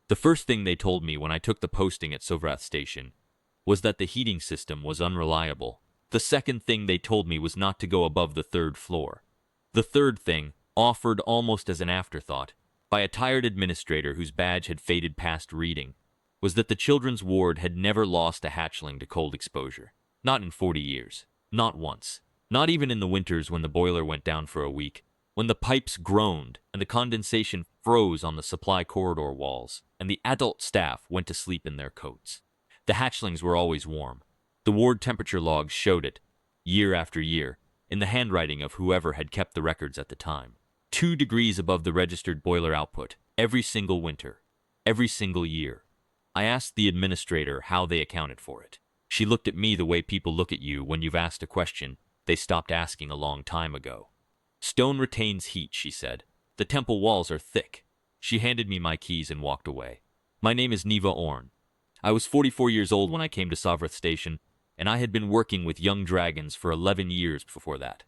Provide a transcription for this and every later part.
The first thing they told me when I took the posting at Sovrath Station was that the heating system was unreliable. The second thing they told me was not to go above the third floor. The third thing, offered almost as an afterthought, by a tired administrator whose badge had faded past reading, was that the children's ward had never lost a hatchling to cold exposure. Not in 40 years. Not once. Not even in the winters when the boiler went down for a week, when the pipes groaned and the condensation froze on the supply corridor walls, and the adult staff went to sleep in their coats. The hatchlings were always warm. The ward temperature logs showed it, year after year, in the handwriting of whoever had kept the records at the time. 2 degrees above the registered boiler output, every single winter, every single year. I asked the administrator how they accounted for it. She looked at me the way people look at you when you've asked a question they stopped asking a long time ago. Stone retains heat, she said. The temple walls are thick. She handed me my keys and walked away. My name is Neva Orn. I was 44 years old when I came to Sovrath Station, and I had been working with young dragons for 11 years before that.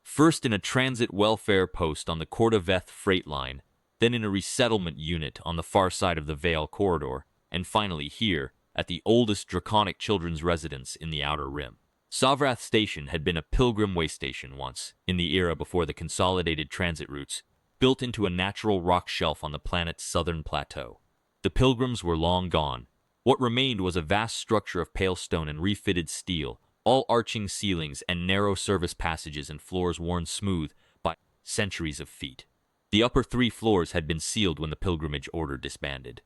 First in a transit welfare post on the Kordaveth freight line, then in a resettlement unit on the far side of the Vale corridor, and finally here, at the oldest draconic children's residence in the Outer Rim. Sovrath Station had been a pilgrim way station once, in the era before the consolidated transit routes, built into a natural rock shelf on the planet's southern plateau. The pilgrims were long gone. What remained was a vast structure of pale stone and refitted steel, all arching ceilings and narrow service passages and floors worn smooth by centuries of feet. The upper 3 floors had been sealed when the pilgrimage order disbanded.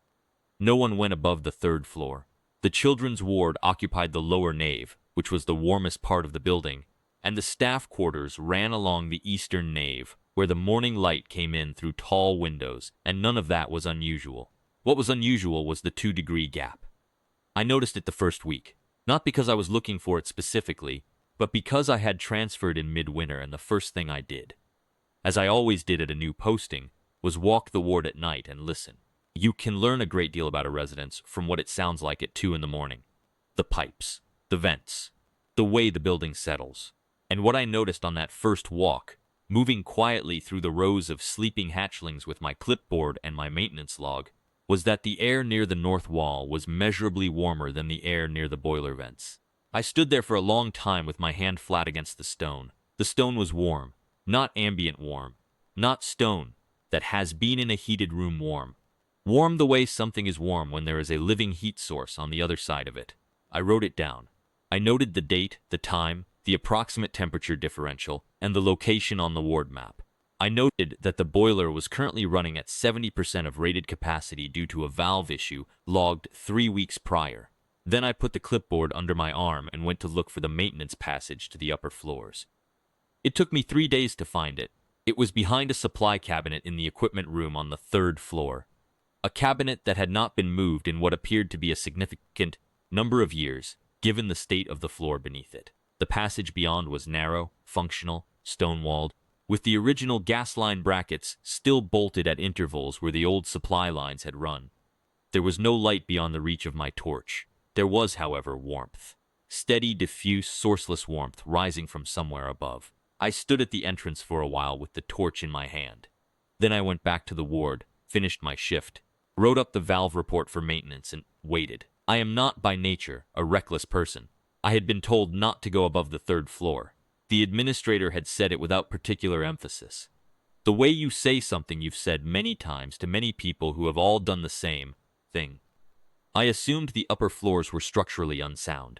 No one went above the 3rd floor. The children's ward occupied the lower nave, which was the warmest part of the building, and the staff quarters ran along the eastern nave, where the morning light came in through tall windows, and none of that was unusual. What was unusual was the 2-degree gap. I noticed it the first week, not because I was looking for it specifically, but because I had transferred in midwinter, and the first thing I did, as I always did at a new posting, was walk the ward at night and listen. You can learn a great deal about a residence from what it sounds like at 2 in the morning. The pipes, the vents, the way the building settles. And what I noticed on that first walk, moving quietly through the rows of sleeping hatchlings with my clipboard and my maintenance log, was that the air near the north wall was measurably warmer than the air near the boiler vents. I stood there for a long time with my hand flat against the stone. The stone was warm, not ambient warm, not stone that has been in a heated room warm. Warm the way something is warm when there is a living heat source on the other side of it. I wrote it down. I noted the date, the time, the approximate temperature differential, and the location on the ward map. I noted that the boiler was currently running at 70% of rated capacity due to a valve issue logged 3 weeks prior. Then I put the clipboard under my arm and went to look for the maintenance passage to the upper floors. It took me 3 days to find it. It was behind a supply cabinet in the equipment room on the 3rd floor. A cabinet that had not been moved in what appeared to be a significant number of years, given the state of the floor beneath it. The passage beyond was narrow, functional, stone-walled, with the original gas line brackets still bolted at intervals where the old supply lines had run. There was no light beyond the reach of my torch. There was, however, warmth. Steady, diffuse, sourceless warmth rising from somewhere above. I stood at the entrance for a while with the torch in my hand. Then I went back to the ward, finished my shift, wrote up the valve report for maintenance, and waited. I am not by nature a reckless person. I had been told not to go above the 3rd floor. The administrator had said it without particular emphasis. The way you say something you've said many times to many people who have all done the same thing. I assumed the upper floors were structurally unsound.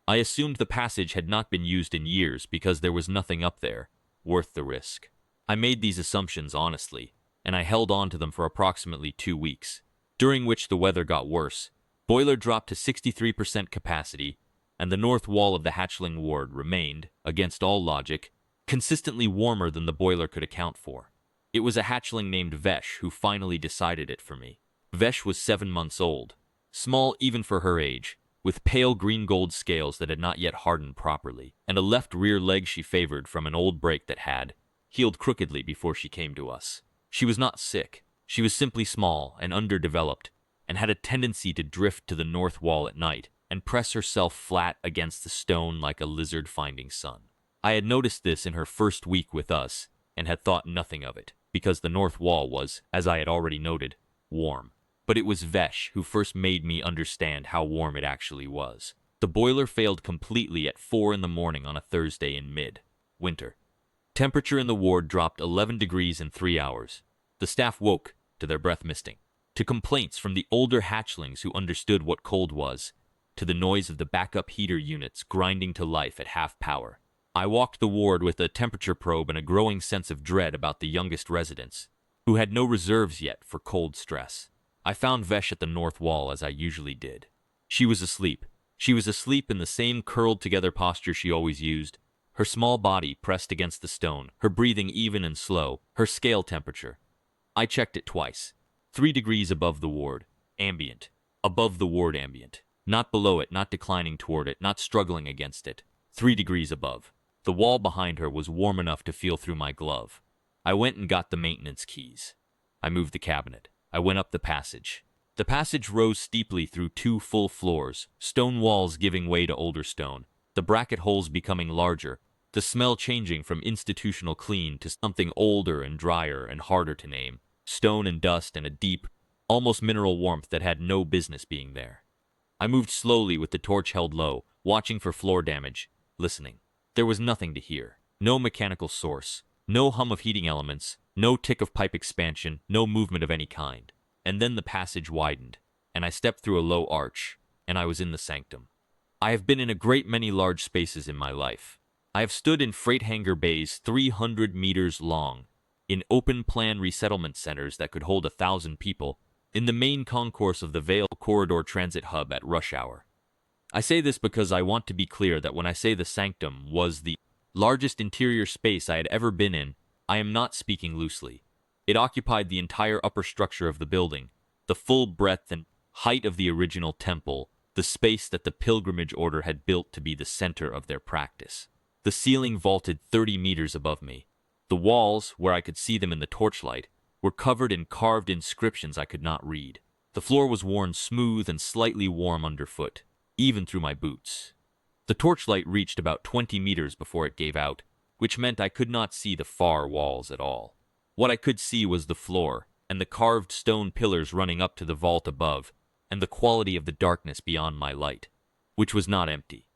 I assumed the passage had not been used in years because there was nothing up there worth the risk. I made these assumptions honestly, and I held on to them for approximately 2 weeks, during which the weather got worse. Boiler dropped to 63% capacity, and the north wall of the hatchling ward remained, against all logic, consistently warmer than the boiler could account for. It was a hatchling named Vesh who finally decided it for me. Vesh was 7 months old, small even for her age, with pale green-gold scales that had not yet hardened properly, and a left rear leg she favored from an old break that had healed crookedly before she came to us. She was not sick. She was simply small and underdeveloped, and had a tendency to drift to the north wall at night and press herself flat against the stone like a lizard finding sun. I had noticed this in her first week with us, and had thought nothing of it, because the north wall was, as I had already noted, warm. but it was Vesh who first made me understand how warm it actually was. The boiler failed completely at 4 in the morning on a Thursday in mid-winter. Temperature in the ward dropped 11 degrees in 3 hours. The staff woke to their breath misting, to complaints from the older hatchlings who understood what cold was, to the noise of the backup heater units grinding to life at half power. I walked the ward with a temperature probe and a growing sense of dread about the youngest residents, who had no reserves yet for cold stress. I found Vesh at the north wall as I usually did. She was asleep. She was asleep in the same curled-together posture she always used, her small body pressed against the stone, her breathing even and slow, her scale temperature. I checked it twice. 3 degrees above the ward. Ambient. Above the ward ambient. Not below it, not declining toward it, not struggling against it. 3 degrees above. The wall behind her was warm enough to feel through my glove. I went and got the maintenance keys. I moved the cabinet. I went up the passage. The passage rose steeply through 2 full floors, stone walls giving way to older stone, the bracket holes becoming larger, the smell changing from institutional clean to something older and drier and harder to name, stone and dust and a deep, almost mineral warmth that had no business being there. I moved slowly with the torch held low, watching for floor damage, listening. There was nothing to hear. No mechanical source. No hum of heating elements. No tick of pipe expansion. No movement of any kind. And then the passage widened, and I stepped through a low arch, and I was in the sanctum. I have been in a great many large spaces in my life. I have stood in freight hangar bays 300 meters long, in open-plan resettlement centers that could hold 1,000 people, in the main concourse of the Vale Corridor Transit Hub at rush hour. I say this because I want to be clear that when I say the sanctum was the largest interior space I had ever been in, I am not speaking loosely. It occupied the entire upper structure of the building, the full breadth and height of the original temple, the space that the pilgrimage order had built to be the center of their practice. The ceiling vaulted 30 meters above me. The walls, where I could see them in the torchlight, were covered in carved inscriptions I could not read. The floor was worn smooth and slightly warm underfoot, even through my boots. The torchlight reached about 20 meters before it gave out, which meant I could not see the far walls at all. What I could see was the floor, and the carved stone pillars running up to the vault above, and the quality of the darkness beyond my light, which was not empty.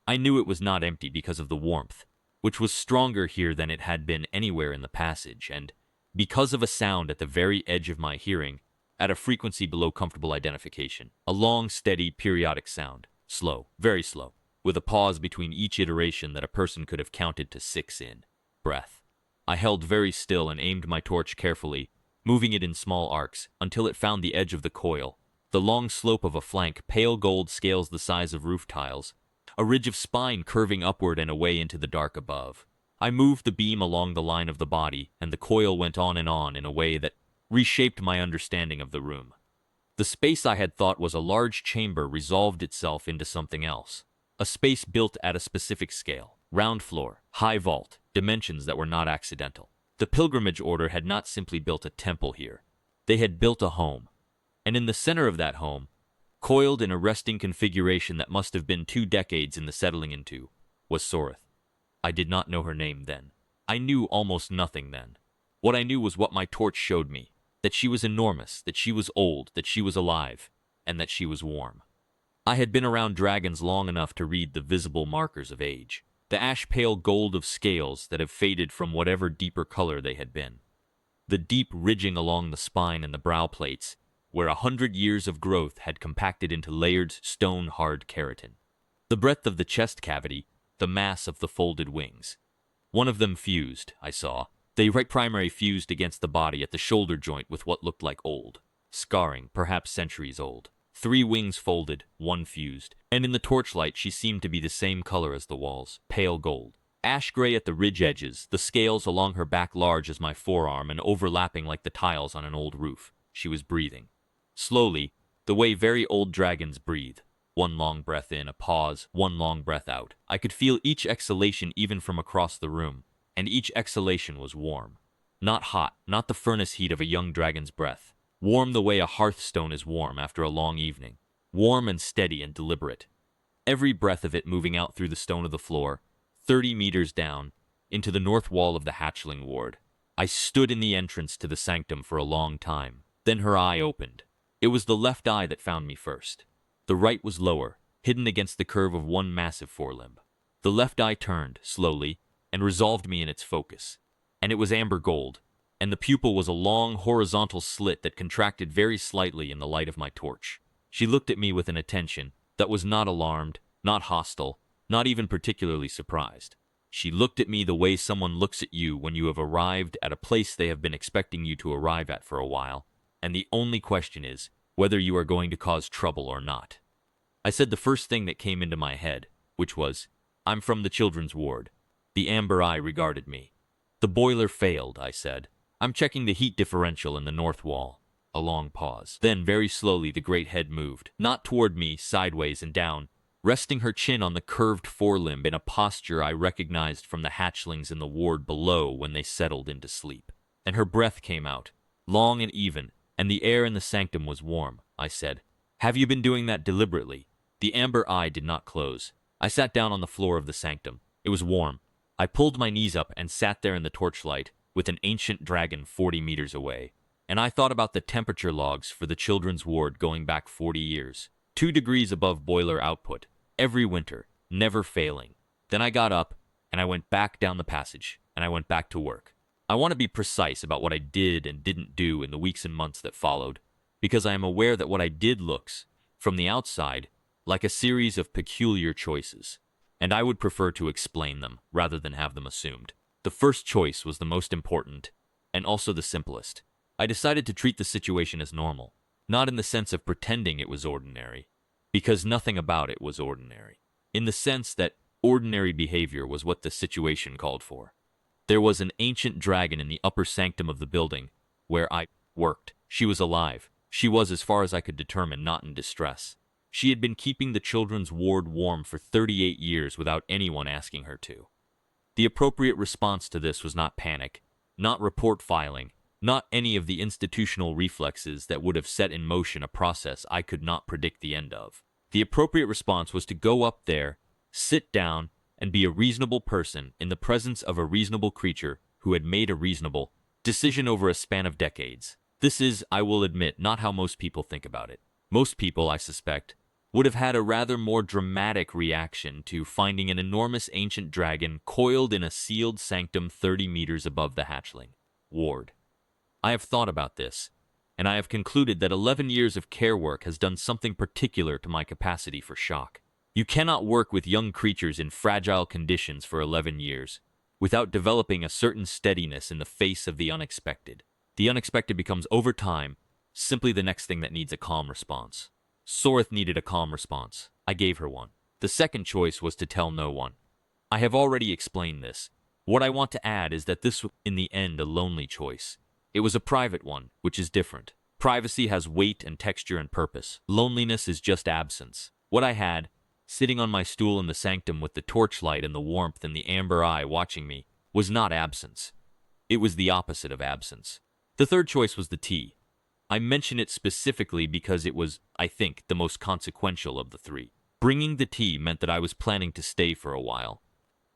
I knew it was not empty because of the warmth, which was stronger here than it had been anywhere in the passage, and because of a sound at the very edge of my hearing, at a frequency below comfortable identification. A long, steady, periodic sound. Slow, very slow, with a pause between each iteration that a person could have counted to 6 in. Breath. I held very still and aimed my torch carefully, moving it in small arcs, until it found the edge of the coil. The long slope of a flank, pale gold scales the size of roof tiles, a ridge of spine curving upward and away into the dark above. I moved the beam along the line of the body, and the coil went on in a way that reshaped my understanding of the room. The space I had thought was a large chamber resolved itself into something else. A space built at a specific scale. Round floor, high vault, dimensions that were not accidental. The pilgrimage order had not simply built a temple here. They had built a home. And in the center of that home, coiled in a resting configuration that must have been 2 decades in the settling into, was Soreth. I did not know her name then. I knew almost nothing then. What I knew was what my torch showed me. That she was enormous, that she was old, that she was alive, and that she was warm. I had been around dragons long enough to read the visible markers of age, the ash-pale gold of scales that have faded from whatever deeper color they had been. The deep ridging along the spine and the brow plates, where 100 years of growth had compacted into layered, stone-hard keratin. The breadth of the chest cavity, the mass of the folded wings. One of them fused, I saw. The right primary fused against the body at the shoulder joint with what looked like old scarring, perhaps centuries old. 3 wings folded, 1 fused, and in the torchlight she seemed to be the same color as the walls, pale gold. Ash gray at the ridge edges, the scales along her back large as my forearm and overlapping like the tiles on an old roof. She was breathing. Slowly, the way very old dragons breathe. 1 long breath in, a pause, 1 long breath out. I could feel each exhalation even from across the room. And each exhalation was warm. Not hot, not the furnace heat of a young dragon's breath. Warm the way a hearthstone is warm after a long evening. Warm and steady and deliberate. Every breath of it moving out through the stone of the floor, 30 meters down, into the north wall of the Hatchling ward. I stood in the entrance to the sanctum for a long time. Then her eye opened. It was the left eye that found me first. The right was lower, hidden against the curve of one massive forelimb. The left eye turned, slowly, and resolved me in its focus. And it was amber gold, and the pupil was a long, horizontal slit that contracted very slightly in the light of my torch. She looked at me with an attention that was not alarmed, not hostile, not even particularly surprised. She looked at me the way someone looks at you when you have arrived at a place they have been expecting you to arrive at for a while, and the only question is whether you are going to cause trouble or not. I said the first thing that came into my head, which was, "I'm from the children's ward." The amber eye regarded me. "The boiler failed," I said. "I'm checking the heat differential in the north wall." A long pause. Then, very slowly, the great head moved, not toward me, sideways and down, resting her chin on the curved forelimb in a posture I recognized from the hatchlings in the ward below when they settled into sleep. And her breath came out, long and even, and the air in the sanctum was warm. I said, "Have you been doing that deliberately?" The amber eye did not close. I sat down on the floor of the sanctum. It was warm. I pulled my knees up and sat there in the torchlight with an ancient dragon 40 meters away. And I thought about the temperature logs for the children's ward going back 40 years. 2 degrees above boiler output, every winter, never failing. Then I got up, and I went back down the passage, and I went back to work. I want to be precise about what I did and didn't do in the weeks and months that followed, because I am aware that what I did looks, from the outside, like a series of peculiar choices, and I would prefer to explain them rather than have them assumed. The first choice was the most important, and also the simplest. I decided to treat the situation as normal, not in the sense of pretending it was ordinary, because nothing about it was ordinary, in the sense that ordinary behavior was what the situation called for. There was an ancient dragon in the upper sanctum of the building where I worked. She was alive. She was, as far as I could determine, not in distress. She had been keeping the children's ward warm for 38 years without anyone asking her to. The appropriate response to this was not panic, not report filing, not any of the institutional reflexes that would have set in motion a process I could not predict the end of. The appropriate response was to go up there, sit down, and be a reasonable person in the presence of a reasonable creature who had made a reasonable decision over a span of decades. This is, I will admit, not how most people think about it. Most people, I suspect, would have had a rather more dramatic reaction to finding an enormous ancient dragon coiled in a sealed sanctum 30 meters above the hatchling ward. I have thought about this, and I have concluded that 11 years of care work has done something particular to my capacity for shock. You cannot work with young creatures in fragile conditions for 11 years without developing a certain steadiness in the face of the unexpected. The unexpected becomes, over time, simply the next thing that needs a calm response. Soreth needed a calm response. I gave her one. The second choice was to tell no one. I have already explained this. What I want to add is that this was, in the end, a lonely choice. It was a private one, which is different. Privacy has weight and texture and purpose. Loneliness is just absence. What I had, sitting on my stool in the sanctum with the torchlight and the warmth and the amber eye watching me, was not absence. It was the opposite of absence. The third choice was the tea. I mention it specifically because it was, I think, the most consequential of the three. Bringing the tea meant that I was planning to stay for a while.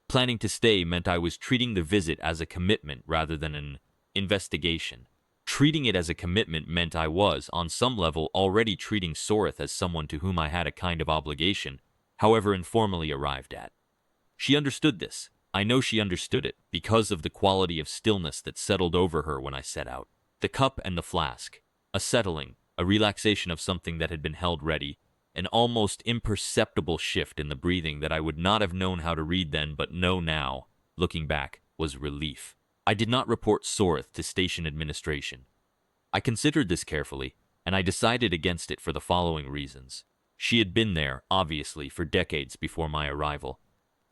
Planning to stay meant I was treating the visit as a commitment rather than an investigation. Treating it as a commitment meant I was, on some level, already treating Soreth as someone to whom I had a kind of obligation, however informally arrived at. She understood this. I know she understood it, because of the quality of stillness that settled over her when I set out. The cup and the flask. A settling, a relaxation of something that had been held ready, an almost imperceptible shift in the breathing that I would not have known how to read then but know now, looking back, was relief. I did not report Soreth to station administration. I considered this carefully, and I decided against it for the following reasons. She had been there, obviously, for decades before my arrival.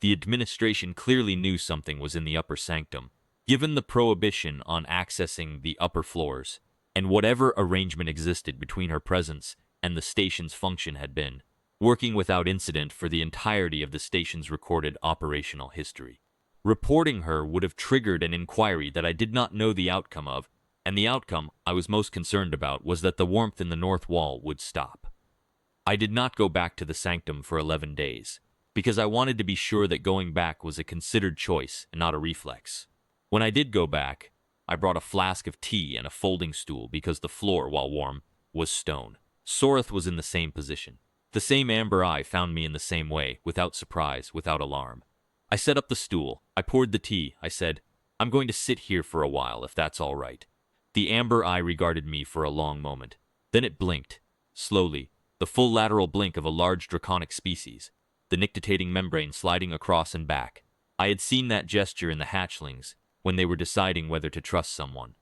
The administration clearly knew something was in the upper sanctum, given the prohibition on accessing the upper floors, and whatever arrangement existed between her presence and the station's function had been, working without incident for the entirety of the station's recorded operational history. Reporting her would have triggered an inquiry that I did not know the outcome of, and the outcome I was most concerned about was that the warmth in the north wall would stop. I did not go back to the sanctum for 11 days, because I wanted to be sure that going back was a considered choice and not a reflex. When I did go back, I brought a flask of tea and a folding stool because the floor, while warm, was stone. Soreth was in the same position. The same amber eye found me in the same way, without surprise, without alarm. I set up the stool. I poured the tea. I said, "I'm going to sit here for a while, if that's all right." The amber eye regarded me for a long moment. Then it blinked. Slowly, the full lateral blink of a large draconic species, the nictitating membrane sliding across and back. I had seen that gesture in the hatchlings, when they were deciding whether to trust someone.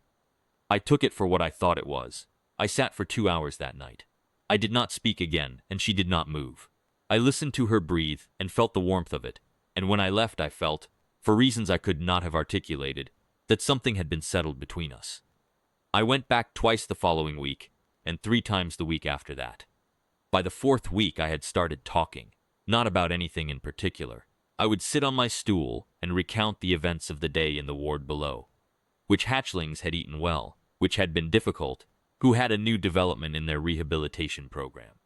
I took it for what I thought it was. I sat for 2 hours that night. I did not speak again, and she did not move. I listened to her breathe and felt the warmth of it, and when I left I felt, for reasons I could not have articulated, that something had been settled between us. I went back twice the following week, and 3 times the week after that. By the 4th week I had started talking, not about anything in particular. I would sit on my stool and recount the events of the day in the ward below. Which hatchlings had eaten well, which had been difficult, who had a new development in their rehabilitation program.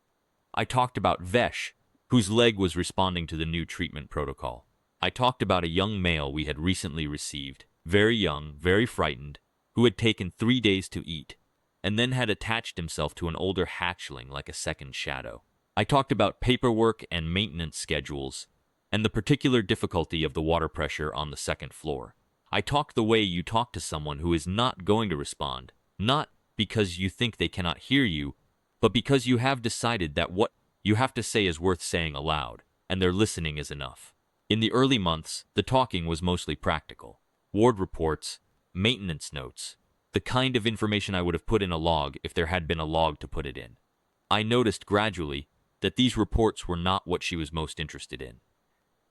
I talked about Vesh, whose leg was responding to the new treatment protocol. I talked about a young male we had recently received, very young, very frightened, who had taken 3 days to eat, and then had attached himself to an older hatchling like a second shadow. I talked about paperwork and maintenance schedules, and the particular difficulty of the water pressure on the 2nd floor. I talked the way you talk to someone who is not going to respond, not because you think they cannot hear you, but because you have decided that what you have to say is worth saying aloud, and their listening is enough. In the early months, the talking was mostly practical. Ward reports, maintenance notes, the kind of information I would have put in a log if there had been a log to put it in. I noticed gradually that these reports were not what she was most interested in.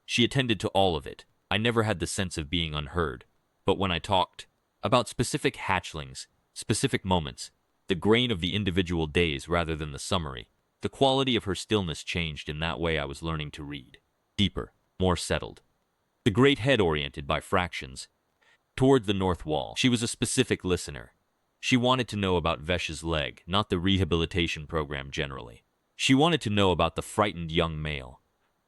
She attended to all of it. I never had the sense of being unheard, but when I talked about specific hatchlings, specific moments, the grain of the individual days rather than the summary, the quality of her stillness changed. In that way I was learning to read. Deeper, more settled. The great head oriented by fractions toward the north wall. She was a specific listener. She wanted to know about Vesh's leg, not the rehabilitation program generally. She wanted to know about the frightened young male.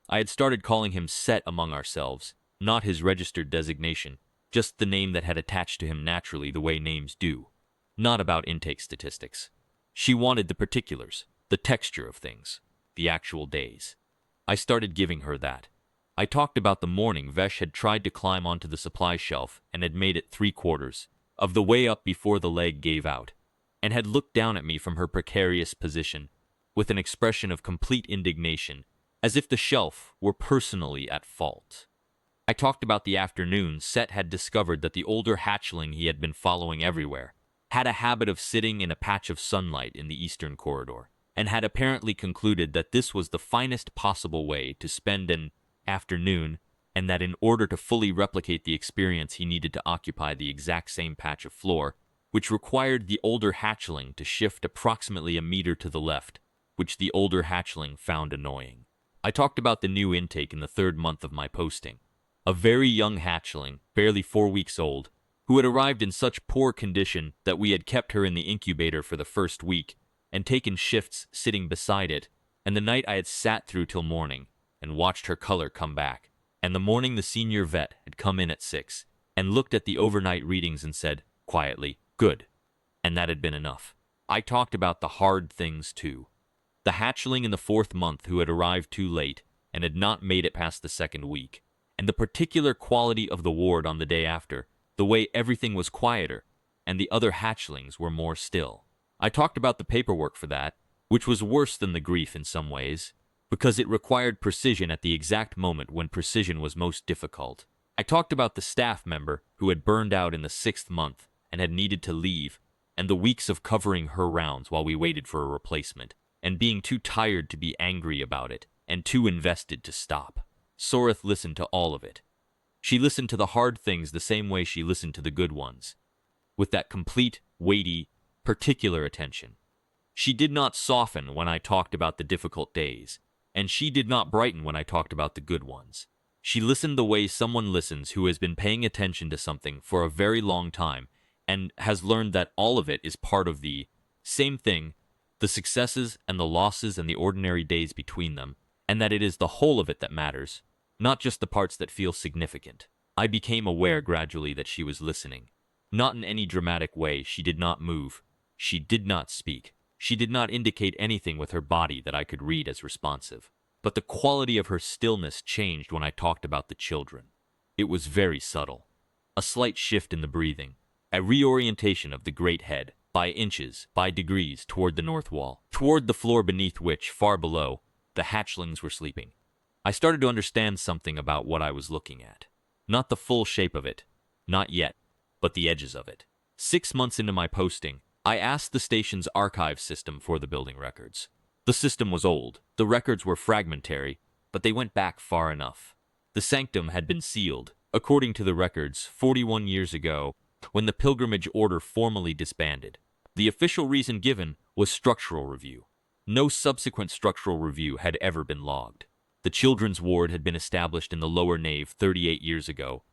I had started calling him Set among ourselves, not his registered designation, just the name that had attached to him naturally the way names do, not about intake statistics. She wanted the particulars, the texture of things, the actual days. I started giving her that. I talked about the morning Vesh had tried to climb onto the supply shelf and had made it 3/4 of the way up before the leg gave out, and had looked down at me from her precarious position with an expression of complete indignation, as if the shelf were personally at fault. I talked about the afternoon Set had discovered that the older hatchling he had been following everywhere had a habit of sitting in a patch of sunlight in the eastern corridor, and had apparently concluded that this was the finest possible way to spend an afternoon, and that in order to fully replicate the experience he needed to occupy the exact same patch of floor, which required the older hatchling to shift approximately a meter to the left, which the older hatchling found annoying. I talked about the new intake in the 3rd month of my posting. A very young hatchling, barely 4 weeks old, who had arrived in such poor condition that we had kept her in the incubator for the 1st week and taken shifts sitting beside it, and the night I had sat through till morning and watched her color come back, and the morning the senior vet had come in at 6 and looked at the overnight readings and said, quietly, "Good," and that had been enough. I talked about the hard things too. The hatchling in the 4th month who had arrived too late and had not made it past the 2nd week, and the particular quality of the ward on the day after, the way everything was quieter, and the other hatchlings were more still. I talked about the paperwork for that, which was worse than the grief in some ways, because it required precision at the exact moment when precision was most difficult. I talked about the staff member who had burned out in the 6th month and had needed to leave, and the weeks of covering her rounds while we waited for a replacement, and being too tired to be angry about it, and too invested to stop. Soreth listened to all of it. She listened to the hard things the same way she listened to the good ones, with that complete, weighty, particular attention. She did not soften when I talked about the difficult days, and she did not brighten when I talked about the good ones. She listened the way someone listens who has been paying attention to something for a very long time and has learned that all of it is part of the same thing, the successes and the losses and the ordinary days between them, and that it is the whole of it that matters, not just the parts that feel significant. I became aware gradually that she was listening. Not in any dramatic way. She did not move. She did not speak. She did not indicate anything with her body that I could read as responsive. But the quality of her stillness changed when I talked about the children. It was very subtle. A slight shift in the breathing, a reorientation of the great head, by inches, by degrees, toward the north wall, toward the floor beneath which, far below, the hatchlings were sleeping. I started to understand something about what I was looking at. Not the full shape of it, not yet, but the edges of it. 6 months into my posting, I asked the station's archive system for the building records. The system was old, the records were fragmentary, but they went back far enough. The sanctum had been sealed, according to the records, 41 years ago, when the pilgrimage order formally disbanded. The official reason given was structural review. No subsequent structural review had ever been logged. The children's ward had been established in the lower nave 38 years ago.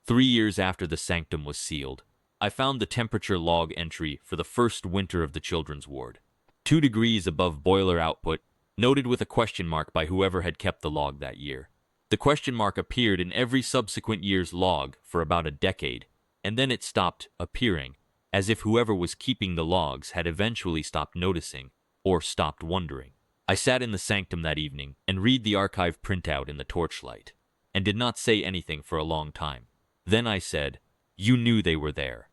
3 years after the sanctum was sealed, I found the temperature log entry for the first winter of the children's ward. 2 degrees above boiler output, noted with a question mark by whoever had kept the log that year. The question mark appeared in every subsequent year's log for about a decade, and then it stopped appearing, as if whoever was keeping the logs had eventually stopped noticing or stopped wondering. I sat in the sanctum that evening and read the archive printout in the torchlight, and did not say anything for a long time. Then I said, "You knew they were there.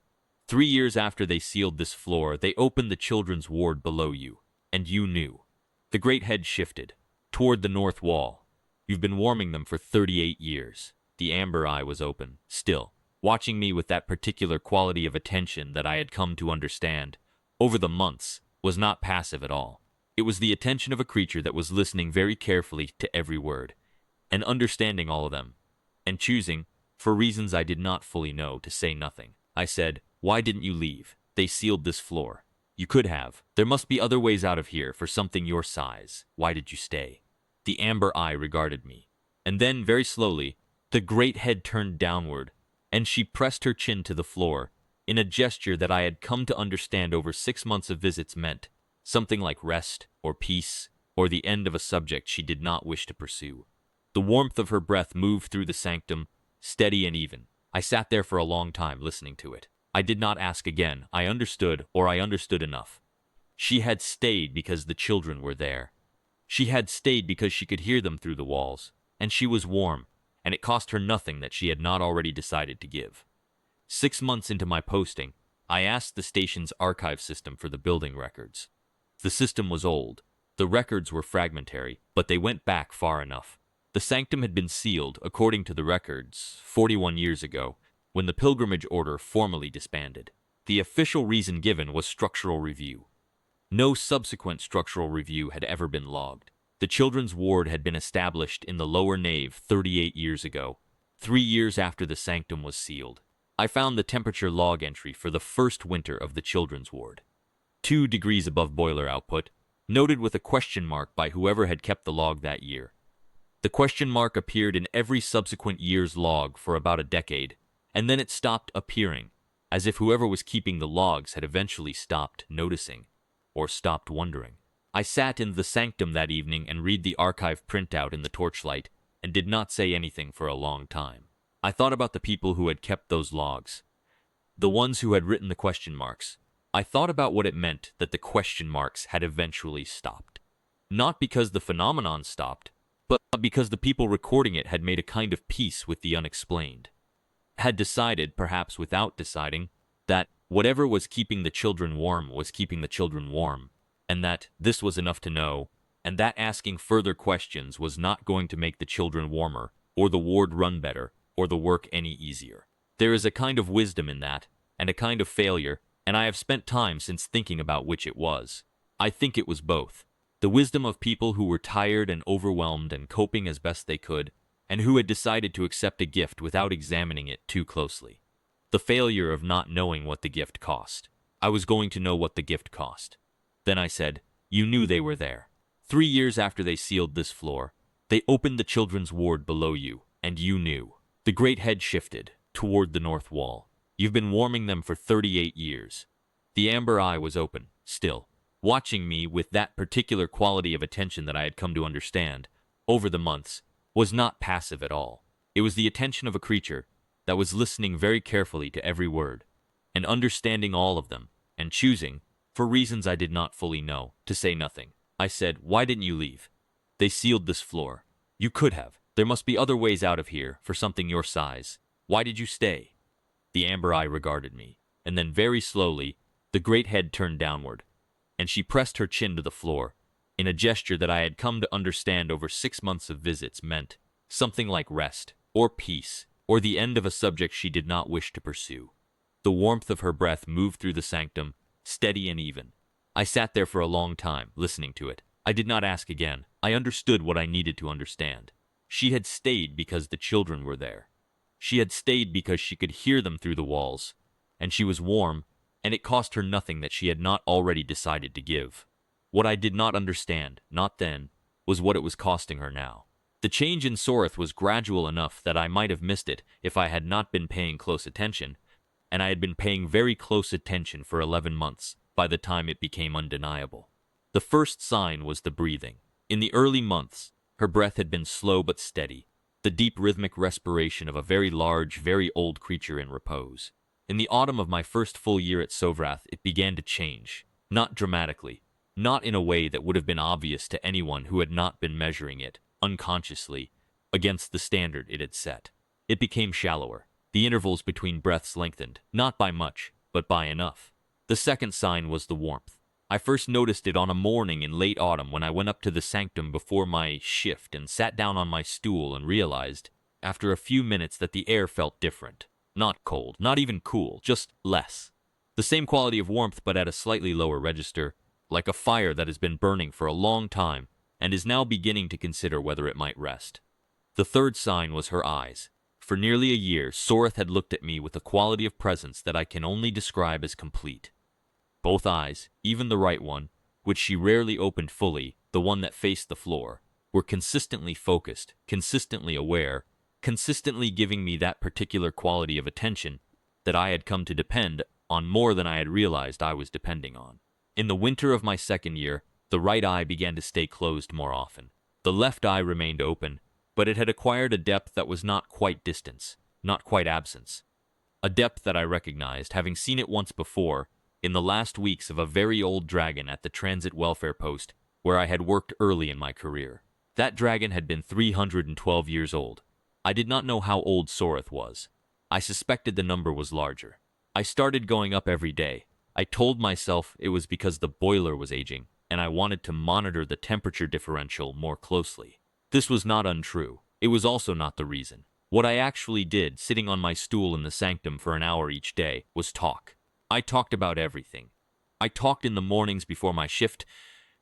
3 years after they sealed this floor, they opened the children's ward below you, and you knew." The great head shifted, toward the north wall. "You've been warming them for 38 years. The amber eye was open, still, watching me with that particular quality of attention that I had come to understand, over the months, was not passive at all. It was the attention of a creature that was listening very carefully to every word, and understanding all of them, and choosing, for reasons I did not fully know, to say nothing. I said, 'Why didn't you leave? They sealed this floor. You could have. There must be other ways out of here for something your size. Why did you stay?' The amber eye regarded me, and then, very slowly, the great head turned downward, and she pressed her chin to the floor, in a gesture that I had come to understand over 6 months of visits meant something like rest, or peace, or the end of a subject she did not wish to pursue. The warmth of her breath moved through the sanctum, steady and even. I sat there for a long time listening to it. I did not ask again. I understood, or I understood enough. She had stayed because the children were there. She had stayed because she could hear them through the walls, and she was warm, and it cost her nothing that she had not already decided to give. 6 months into my posting, I asked the station's archive system for the building records. The system was old. The records were fragmentary, but they went back far enough. The sanctum had been sealed, according to the records, 41 years ago, when the pilgrimage order formally disbanded. The official reason given was structural review. No subsequent structural review had ever been logged. The children's ward had been established in the lower nave 38 years ago, 3 years after the sanctum was sealed. I found the temperature log entry for the first winter of the children's ward. 2 degrees above boiler output, noted with a question mark by whoever had kept the log that year. The question mark appeared in every subsequent year's log for about a decade, and then it stopped appearing, as if whoever was keeping the logs had eventually stopped noticing, or stopped wondering. I sat in the sanctum that evening and read the archive printout in the torchlight, and did not say anything for a long time. I thought about the people who had kept those logs, the ones who had written the question marks. I thought about what it meant that the question marks had eventually stopped. Not because the phenomenon stopped, but because the people recording it had made a kind of peace with the unexplained. Had decided, perhaps without deciding, that whatever was keeping the children warm was keeping the children warm, and that this was enough to know, and that asking further questions was not going to make the children warmer, or the ward run better, or the work any easier. There is a kind of wisdom in that, and a kind of failure, and I have spent time since thinking about which it was. I think it was both. The wisdom of people who were tired and overwhelmed and coping as best they could, and who had decided to accept a gift without examining it too closely. The failure of not knowing what the gift cost. I was going to know what the gift cost. Then I said, "You knew they were there. 3 years after they sealed this floor, they opened the children's ward below you, and you knew." The great head shifted, toward the north wall. "You've been warming them for 38 years. The amber eye was open, still, watching me with that particular quality of attention that I had come to understand, over the months, was not passive at all. It was the attention of a creature that was listening very carefully to every word, and understanding all of them, and choosing, For reasons I did not fully know, to say nothing. I said, "Why didn't you leave? They sealed this floor. You could have. There must be other ways out of here for something your size. Why did you stay?" The amber eye regarded me, and then very slowly, the great head turned downward, and she pressed her chin to the floor, in a gesture that I had come to understand over 6 months of visits meant something like rest, or peace, or the end of a subject she did not wish to pursue. The warmth of her breath moved through the sanctum, steady and even. I sat there for a long time, listening to it. I did not ask again. I understood what I needed to understand. She had stayed because the children were there. She had stayed because she could hear them through the walls, and she was warm, and it cost her nothing that she had not already decided to give. What I did not understand, not then, was what it was costing her now. The change in Soreth was gradual enough that I might have missed it if I had not been paying close attention, and I had been paying very close attention for 11 months by the time it became undeniable. The first sign was the breathing. In the early months, her breath had been slow but steady, the deep rhythmic respiration of a very large, very old creature in repose. In the autumn of my first full year at Sovrath, it began to change, not dramatically, not in a way that would have been obvious to anyone who had not been measuring it, unconsciously, against the standard it had set. It became shallower. The intervals between breaths lengthened, not by much, but by enough. The second sign was the warmth. I first noticed it on a morning in late autumn when I went up to the sanctum before my shift and sat down on my stool and realized, after a few minutes, that the air felt different. Not cold, not even cool, just less. The same quality of warmth but at a slightly lower register, like a fire that has been burning for a long time and is now beginning to consider whether it might rest. The third sign was her eyes. For nearly a year, Soreth had looked at me with a quality of presence that I can only describe as complete. Both eyes, even the right one, which she rarely opened fully, the one that faced the floor, were consistently focused, consistently aware, consistently giving me that particular quality of attention that I had come to depend on more than I had realized I was depending on. In the winter of my second year, the right eye began to stay closed more often. The left eye remained open, but it had acquired a depth that was not quite distance, not quite absence. A depth that I recognized, having seen it once before, in the last weeks of a very old dragon at the transit welfare post where I had worked early in my career. That dragon had been 312 years old. I did not know how old Soreth was. I suspected the number was larger. I started going up every day. I told myself it was because the boiler was aging, and I wanted to monitor the temperature differential more closely. This was not untrue. It was also not the reason. What I actually did, sitting on my stool in the sanctum for an hour each day, was talk. I talked about everything. I talked in the mornings before my shift,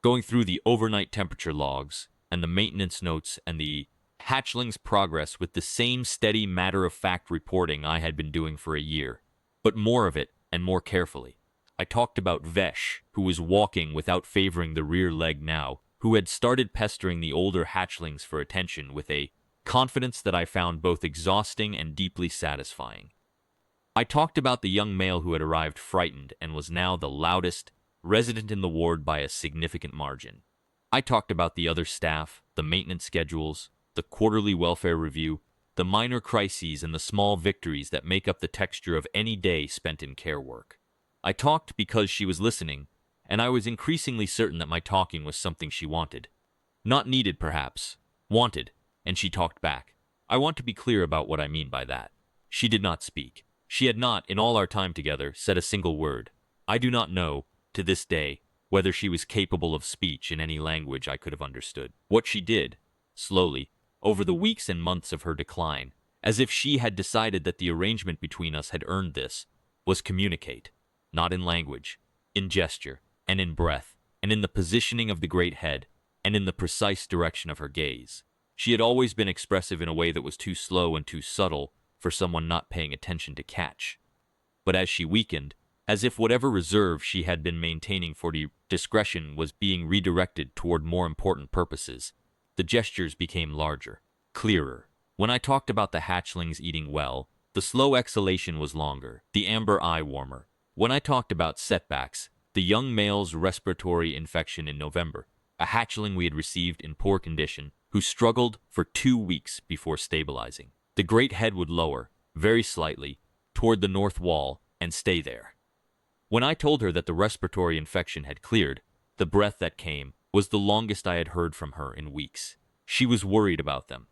going through the overnight temperature logs, and the maintenance notes, and the hatchling's progress with the same steady matter-of-fact reporting I had been doing for a year, but more of it, and more carefully. I talked about Vesh, who was walking without favoring the rear leg now, who had started pestering the older hatchlings for attention with a confidence that I found both exhausting and deeply satisfying. I talked about the young male who had arrived frightened and was now the loudest resident in the ward by a significant margin. I talked about the other staff, the maintenance schedules, the quarterly welfare review, the minor crises and the small victories that make up the texture of any day spent in care work. I talked because she was listening, and I was increasingly certain that my talking was something she wanted. Not needed, perhaps. Wanted, and she talked back. I want to be clear about what I mean by that. She did not speak. She had not, in all our time together, said a single word. I do not know, to this day, whether she was capable of speech in any language I could have understood. What she did, slowly, over the weeks and months of her decline, as if she had decided that the arrangement between us had earned this, was communicate, not in language, in gesture, and in breath, and in the positioning of the great head, and in the precise direction of her gaze. She had always been expressive in a way that was too slow and too subtle for someone not paying attention to catch. But as she weakened, as if whatever reserve she had been maintaining for discretion was being redirected toward more important purposes, the gestures became larger, clearer. When I talked about the hatchlings eating well, the slow exhalation was longer, the amber eye warmer. When I talked about setbacks, the young male's respiratory infection in November, a hatchling we had received in poor condition, who struggled for 2 weeks before stabilizing. The great head would lower, very slightly, toward the north wall and stay there. When I told her that the respiratory infection had cleared, the breath that came was the longest I had heard from her in weeks. She was worried about them.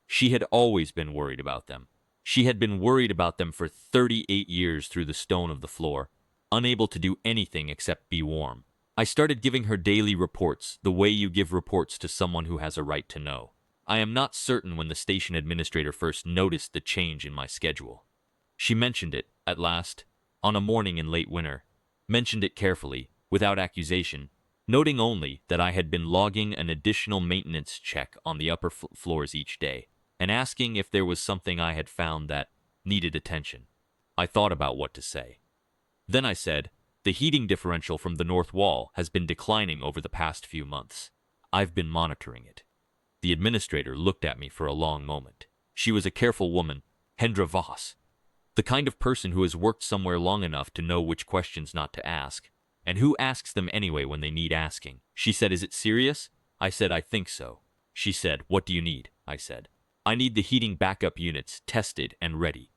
She had always been worried about them. She had been worried about them for 38 years through the stone of the floor, unable to do anything except be warm. I started giving her daily reports the way you give reports to someone who has a right to know. I am not certain when the station administrator first noticed the change in my schedule. She mentioned it, at last, on a morning in late winter, mentioned it carefully, without accusation, noting only that I had been logging an additional maintenance check on the upper floors each day, and asking if there was something I had found that needed attention. I thought about what to say. Then I said, the heating differential from the north wall has been declining over the past few months. I've been monitoring it. The administrator looked at me for a long moment. She was a careful woman, Hendra Voss, the kind of person who has worked somewhere long enough to know which questions not to ask, and who asks them anyway when they need asking. She said, is it serious? I said, I think so. She said, what do you need? I said, I need the heating backup units tested and ready.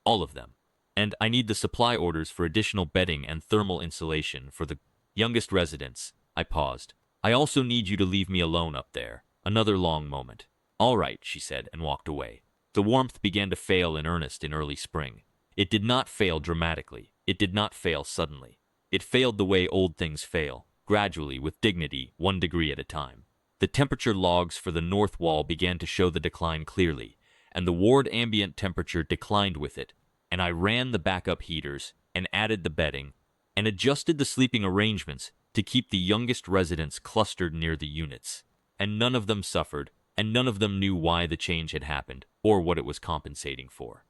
All of them. And I need the supply orders for additional bedding and thermal insulation for the youngest residents. I paused. I also need you to leave me alone up there. Another long moment. All right, she said, and walked away. The warmth began to fail in earnest in early spring. It did not fail dramatically. It did not fail suddenly. It failed the way old things fail, gradually, with dignity, 1 degree at a time. The temperature logs for the north wall began to show the decline clearly, and the ward ambient temperature declined with it, and I ran the backup heaters, and added the bedding, and adjusted the sleeping arrangements to keep the youngest residents clustered near the units. And none of them suffered, and none of them knew why the change had happened, or what it was compensating for.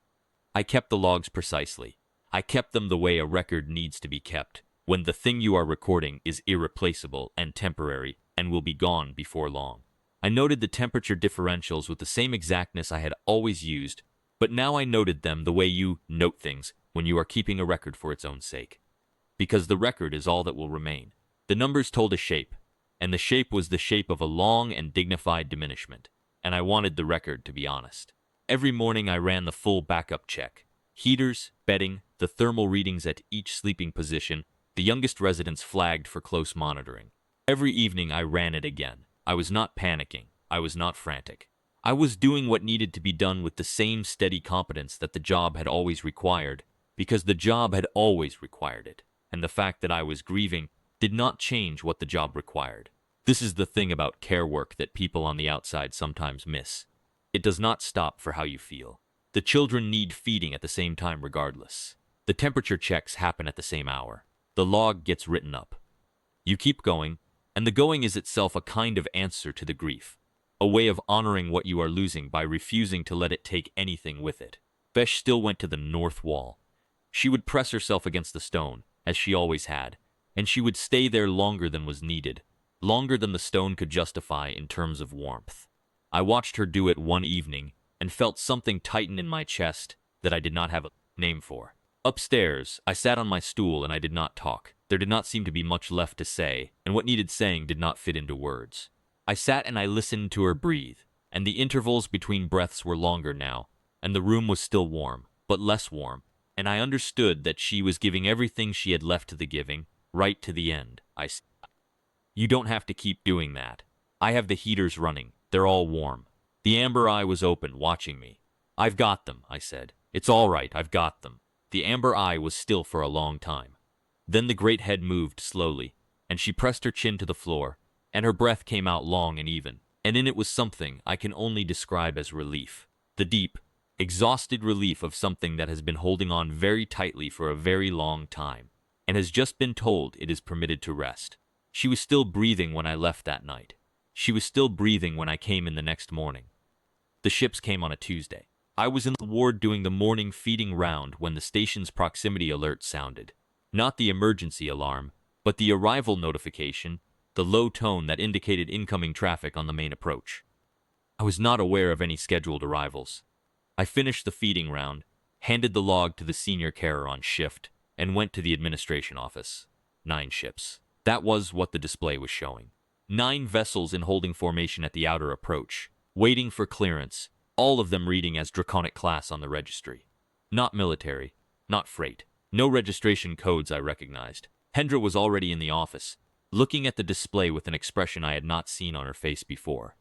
I kept the logs precisely. I kept them the way a record needs to be kept, when the thing you are recording is irreplaceable and temporary and will be gone before long. I noted the temperature differentials with the same exactness I had always used, but now I noted them the way you note things when you are keeping a record for its own sake. Because the record is all that will remain. The numbers told a shape, and the shape was the shape of a long and dignified diminishment, and I wanted the record to be honest. Every morning I ran the full backup check. Heaters, bedding, the thermal readings at each sleeping position, the youngest residents flagged for close monitoring. Every evening I ran it again. I was not panicking. I was not frantic. I was doing what needed to be done with the same steady competence that the job had always required, because the job had always required it, and the fact that I was grieving did not change what the job required. This is the thing about care work that people on the outside sometimes miss. It does not stop for how you feel. The children need feeding at the same time regardless. The temperature checks happen at the same hour. The log gets written up. You keep going, and the going is itself a kind of answer to the grief, a way of honoring what you are losing by refusing to let it take anything with it. Besh still went to the north wall. She would press herself against the stone, as she always had, and she would stay there longer than was needed, longer than the stone could justify in terms of warmth. I watched her do it one evening, and felt something tighten in my chest that I did not have a name for. Upstairs, I sat on my stool and I did not talk. There did not seem to be much left to say, and what needed saying did not fit into words. I sat and I listened to her breathe, and the intervals between breaths were longer now, and the room was still warm, but less warm, and I understood that she was giving everything she had left to the giving, right to the end. I said, you don't have to keep doing that. I have the heaters running. They're all warm. The amber eye was open, watching me. I've got them, I said. It's all right, I've got them. The amber eye was still for a long time. Then the great head moved slowly, and she pressed her chin to the floor, and her breath came out long and even, and in it was something I can only describe as relief. The deep, exhausted relief of something that has been holding on very tightly for a very long time, and has just been told it is permitted to rest. She was still breathing when I left that night. She was still breathing when I came in the next morning. The ships came on a Tuesday. I was in the ward doing the morning feeding round when the station's proximity alert sounded. Not the emergency alarm, but the arrival notification, the low tone that indicated incoming traffic on the main approach. I was not aware of any scheduled arrivals. I finished the feeding round, handed the log to the senior carer on shift, and went to the administration office. 9 ships. That was what the display was showing. 9 vessels in holding formation at the outer approach, waiting for clearance, all of them reading as Draconic class on the registry. Not military, not freight, No registration codes I recognized. Hendra was already in the office, looking at the display with an expression I had not seen on her face before.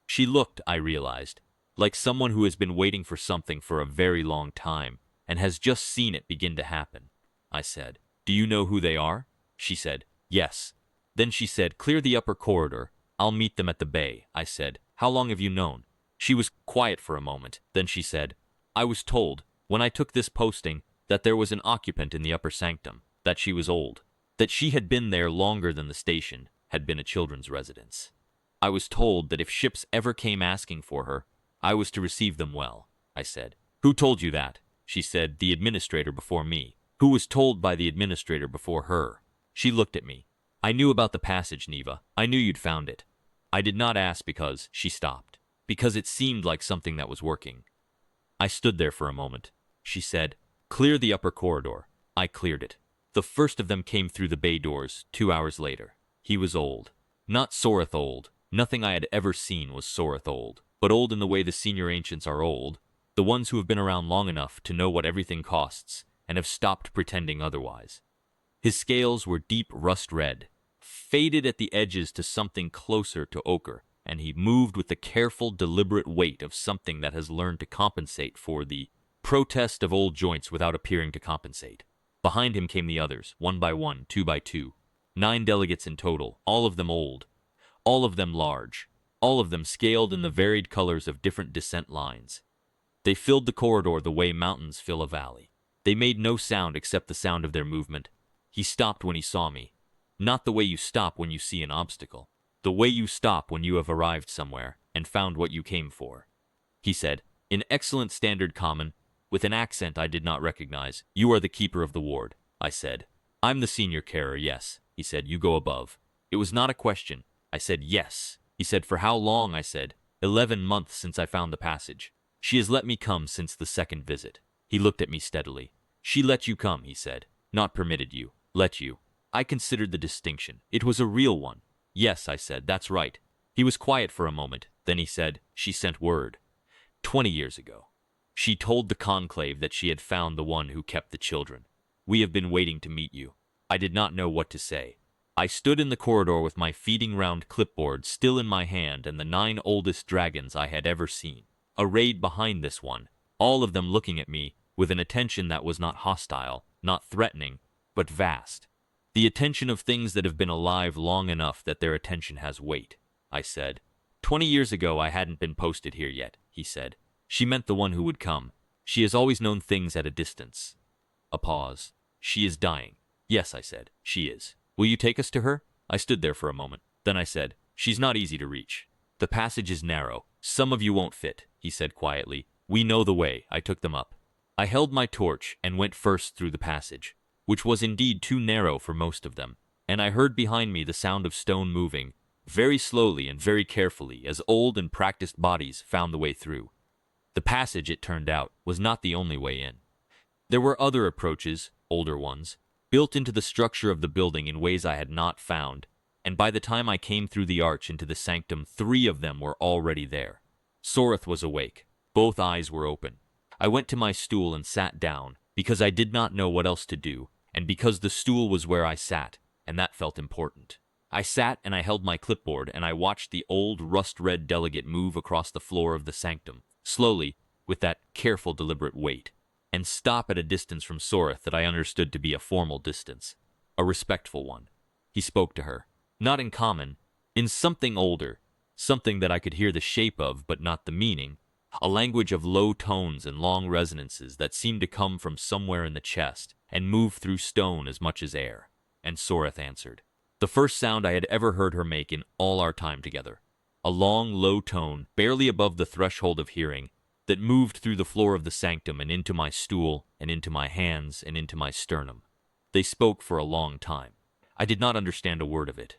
She looked, I realized, like someone who has been waiting for something for a very long time and has just seen it begin to happen. I said, "Do you know who they are?" She said, "Yes." Then she said, "Clear the upper corridor. I'll meet them at the bay." I said, "How long have you known?" She was quiet for a moment. Then she said, "I was told, when I took this posting, that there was an occupant in the upper sanctum, that she was old, that she had been there longer than the station had been a children's residence. I was told that if ships ever came asking for her, I was to receive them well." I said, "Who told you that?" She said, "The administrator before me." "Who was told by the administrator before her?" She looked at me. "I knew about the passage, Neva. I knew you'd found it." I did not ask because she stopped, because it seemed like something that was working. I stood there for a moment. She said, "Clear the upper corridor." I cleared it. The first of them came through the bay doors 2 hours later. He was old. Not Soreth old. Nothing I had ever seen was Soreth old, but old in the way the senior ancients are old, the ones who have been around long enough to know what everything costs and have stopped pretending otherwise. His scales were deep rust red, faded at the edges to something closer to ochre, and he moved with the careful, deliberate weight of something that has learned to compensate for the protest of old joints without appearing to compensate. Behind him came the others, 1 by 1, 2 by 2. 9 delegates in total, all of them old, all of them large, all of them scaled in the varied colors of different descent lines. They filled the corridor the way mountains fill a valley. They made no sound except the sound of their movement. He stopped when he saw me. Not the way you stop when you see an obstacle. The way you stop when you have arrived somewhere and found what you came for. He said, in excellent standard common, with an accent I did not recognize, "You are the keeper of the ward." I said, "I'm the senior carer, yes." He said, "You go above." It was not a question. I said, "Yes." He said, "For how long?" I said, 11 months since I found the passage. She has let me come since the second visit." He looked at me steadily. "She let you come," he said. "Not permitted you. Let you." I considered the distinction. It was a real one. "Yes," I said, "that's right." He was quiet for a moment. Then he said, "She sent word. 20 years ago. She told the conclave that she had found the one who kept the children. We have been waiting to meet you." I did not know what to say. I stood in the corridor with my feeding round clipboard still in my hand and the 9 oldest dragons I had ever seen, arrayed behind this one, all of them looking at me with an attention that was not hostile, not threatening, but vast. The attention of things that have been alive long enough that their attention has weight. I said, 20 years ago I hadn't been posted here yet," he said. "She meant the one who would come. She has always known things at a distance." A pause. "She is dying." "Yes," I said, "she is. Will you take us to her?" I stood there for a moment. Then I said, "She's not easy to reach. The passage is narrow. Some of you won't fit," he said quietly. "We know the way." I took them up. I held my torch and went first through the passage, which was indeed too narrow for most of them, and I heard behind me the sound of stone moving, very slowly and very carefully, as old and practiced bodies found the way through. The passage, it turned out, was not the only way in. There were other approaches, older ones, built into the structure of the building in ways I had not found, and by the time I came through the arch into the sanctum, 3 of them were already there. Soreth was awake. Both eyes were open. I went to my stool and sat down, because I did not know what else to do, and because the stool was where I sat, and that felt important. I sat and I held my clipboard, and I watched the old rust-red delegate move across the floor of the sanctum, slowly, with that careful, deliberate weight, and stop at a distance from Soreth that I understood to be a formal distance, a respectful one. He spoke to her, not in common, in something older, something that I could hear the shape of but not the meaning, a language of low tones and long resonances that seemed to come from somewhere in the chest and move through stone as much as air. And Soreth answered. The first sound I had ever heard her make in all our time together. A long, low tone, barely above the threshold of hearing, that moved through the floor of the sanctum and into my stool and into my hands and into my sternum. They spoke for a long time. I did not understand a word of it.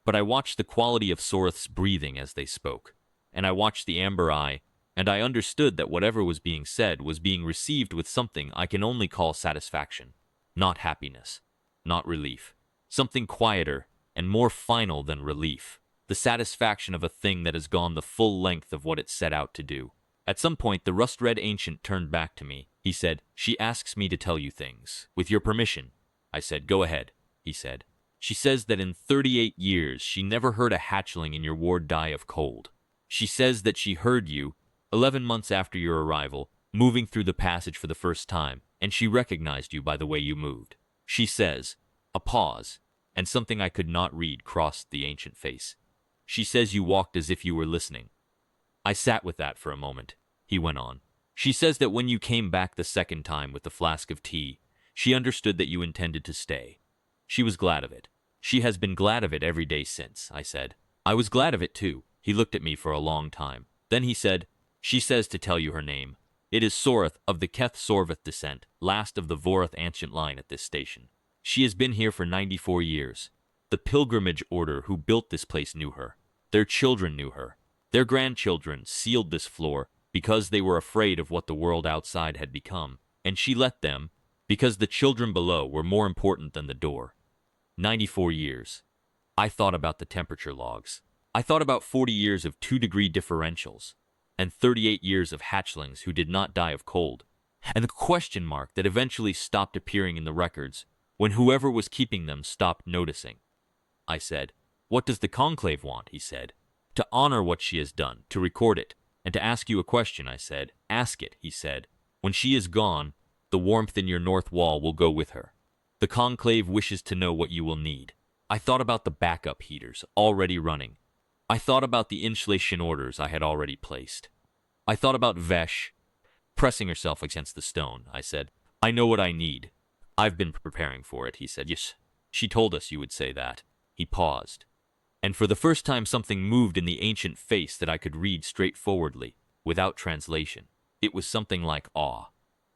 But I watched the quality of Soreth's breathing as they spoke, and I watched the amber eye, and I understood that whatever was being said was being received with something I can only call satisfaction, not happiness, not relief. Something quieter and more final than relief, the satisfaction of a thing that has gone the full length of what it set out to do. At some point, the rust-red ancient turned back to me. He He said, she asks me to tell you things. With your permission. I said, go ahead, he said. She says that in 38 years she never heard a hatchling in your ward die of cold. She says that she heard you, 11 months after your arrival, moving through the passage for the first time, and she recognized you by the way you moved. She says, a pause, and something I could not read crossed the ancient face. She says you walked as if you were listening. I sat with that for a moment. He went on. She says that when you came back the second time with the flask of tea, she understood that you intended to stay. She was glad of it. She has been glad of it every day since, I said. I was glad of it too. He looked at me for a long time. Then he said, she says to tell you her name. It is Soreth of the Keth Sorveth descent, last of the Voreth ancient line at this station. She has been here for 94 years. The pilgrimage order who built this place knew her. Their children knew her. Their grandchildren sealed this floor because they were afraid of what the world outside had become, and she let them, because the children below were more important than the door. 94 years. I thought about the temperature logs. I thought about 40 years of 2-degree differentials, and 38 years of hatchlings who did not die of cold, and the question mark that eventually stopped appearing in the records when whoever was keeping them stopped noticing. I said, what does the conclave want? He said. To honor what she has done, to record it, and to ask you a question, I said. Ask it, he said. When she is gone, the warmth in your north wall will go with her. The conclave wishes to know what you will need. I thought about the backup heaters already running. I thought about the insulation orders I had already placed. I thought about Vesh pressing herself against the stone. I said, I know what I need. I've been preparing for it, he said. Yes, she told us you would say that. He paused. And for the first time something moved in the ancient face that I could read straightforwardly, without translation. It was something like awe.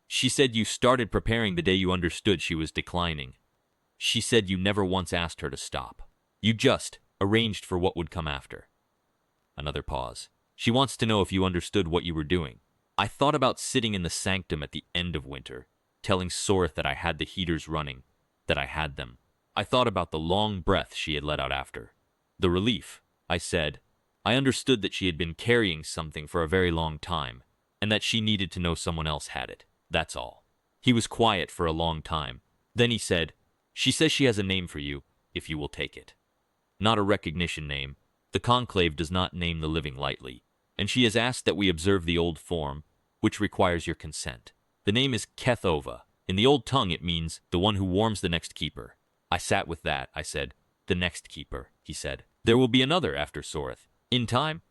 She said you started preparing the day you understood she was declining. She said you never once asked her to stop. You just arranged for what would come after. Another pause. She wants to know if you understood what you were doing. I thought about sitting in the sanctum at the end of winter, telling Soreth that I had the heaters running, that I had them. I thought about the long breath she had let out after. The relief, I said. I understood that she had been carrying something for a very long time, and that she needed to know someone else had it. That's all. He was quiet for a long time. Then he said, she says she has a name for you, if you will take it. Not a recognition name. The conclave does not name the living lightly, and she has asked that we observe the old form, which requires your consent. The name is Kethova. In the old tongue it means the one who warms the next keeper. I sat with that. I said, the next keeper, he said. There will be another after Soreth. In time,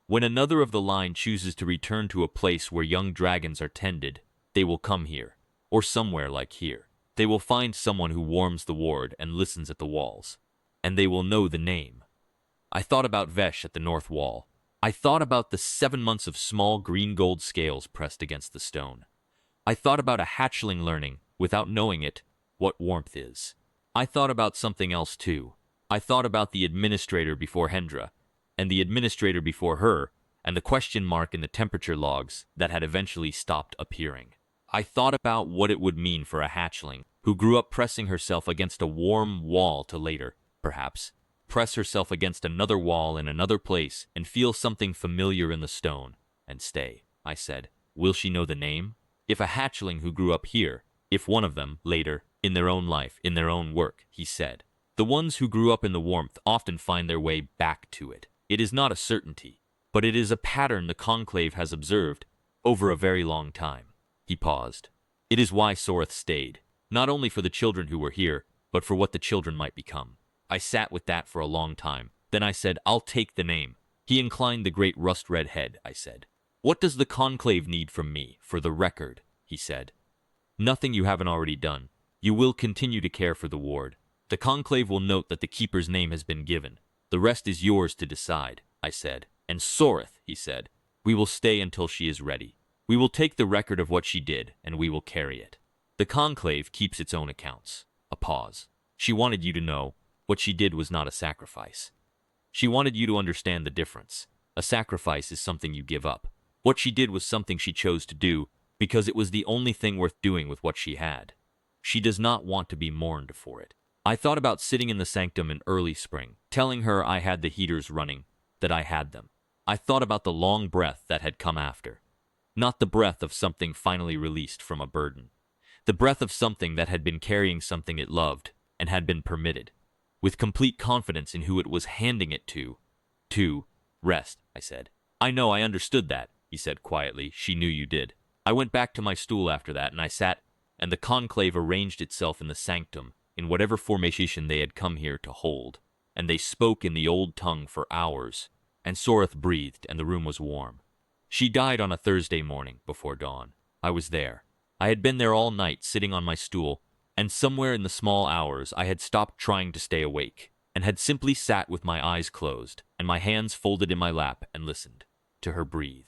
when another of the line chooses to return to a place where young dragons are tended, they will come here, or somewhere like here. They will find someone who warms the ward and listens at the walls, and they will know the name. I thought about Vesh at the north wall. I thought about the 7 months of small green gold scales pressed against the stone. I thought about a hatchling learning, without knowing it, what warmth is. I thought about something else too. I thought about the administrator before Hendra, and the administrator before her, and the question mark in the temperature logs that had eventually stopped appearing. I thought about what it would mean for a hatchling who grew up pressing herself against a warm wall to later, perhaps, press herself against another wall in another place and feel something familiar in the stone, and stay. I said, will she know the name? If a hatchling who grew up here, if one of them, later, in their own life, in their own work, he said. The ones who grew up in the warmth often find their way back to it. It is not a certainty, but it is a pattern the conclave has observed over a very long time. He paused. It is why Soreth stayed, not only for the children who were here, but for what the children might become. I sat with that for a long time. Then I said, I'll take the name. He inclined the great rust-red head, I said. What does the conclave need from me, for the record? He said. Nothing you haven't already done. You will continue to care for the ward. The conclave will note that the keeper's name has been given. The rest is yours to decide, I said. And Soreth, he said, we will stay until she is ready. We will take the record of what she did, and we will carry it. The conclave keeps its own accounts. A pause. She wanted you to know what she did was not a sacrifice. She wanted you to understand the difference. A sacrifice is something you give up. What she did was something she chose to do because it was the only thing worth doing with what she had. She does not want to be mourned for it. I thought about sitting in the sanctum in early spring, telling her I had the heaters running, that I had them. I thought about the long breath that had come after. Not the breath of something finally released from a burden. The breath of something that had been carrying something it loved and had been permitted, with complete confidence in who it was handing it to. Rest, I said. I know, I understood that, he said quietly. She knew you did. I went back to my stool after that, and I sat, and the conclave arranged itself in the sanctum, in whatever formation they had come here to hold, and they spoke in the old tongue for hours, and Soreth breathed, and the room was warm. She died on a Thursday morning, before dawn. I was there. I had been there all night, sitting on my stool, and somewhere in the small hours I had stopped trying to stay awake, and had simply sat with my eyes closed, and my hands folded in my lap, and listened to her breathe.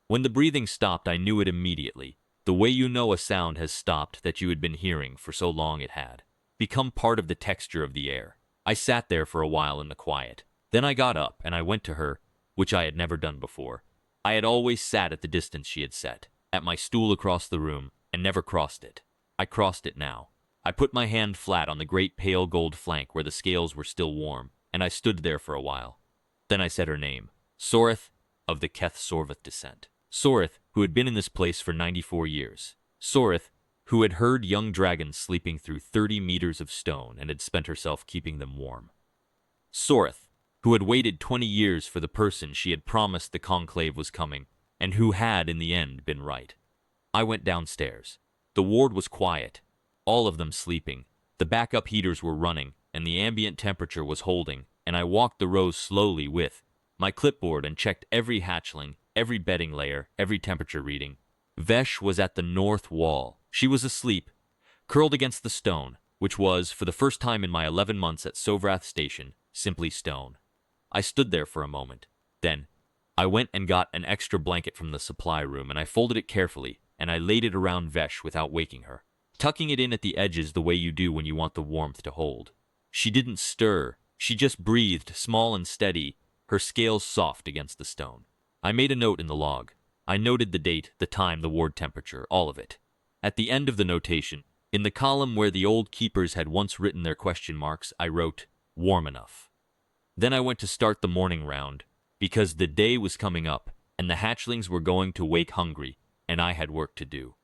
When the breathing stopped, I knew it immediately, the way you know a sound has stopped that you had been hearing for so long it had become part of the texture of the air. I sat there for a while in the quiet. Then I got up, and I went to her, which I had never done before. I had always sat at the distance she had set, at my stool across the room, and never crossed it. I crossed it now. I put my hand flat on the great pale gold flank where the scales were still warm, and I stood there for a while. Then I said her name, Soreth, of the Keth Sorveth descent. Soreth, who had been in this place for 94 years. Soreth, who had heard young dragons sleeping through 30 meters of stone and had spent herself keeping them warm. Soreth, who had waited 20 years for the person she had promised the conclave was coming, and who had, in the end, been right. I went downstairs. The ward was quiet, all of them sleeping. The backup heaters were running, and the ambient temperature was holding, and I walked the rows slowly with my clipboard and checked every hatchling, every bedding layer, every temperature reading. Vesh was at the north wall. She was asleep, curled against the stone, which was, for the first time in my 11 months at Sovrath Station, simply stone. I stood there for a moment. Then, I went and got an extra blanket from the supply room, and I folded it carefully, and I laid it around Vesh without waking her, tucking it in at the edges the way you do when you want the warmth to hold. She didn't stir. She just breathed, small and steady, her scales soft against the stone. I made a note in the log. I noted the date, the time, the ward temperature, all of it. At the end of the notation, in the column where the old keepers had once written their question marks, I wrote, warm enough. Then I went to start the morning round, because the day was coming up, and the hatchlings were going to wake hungry, and I had work to do.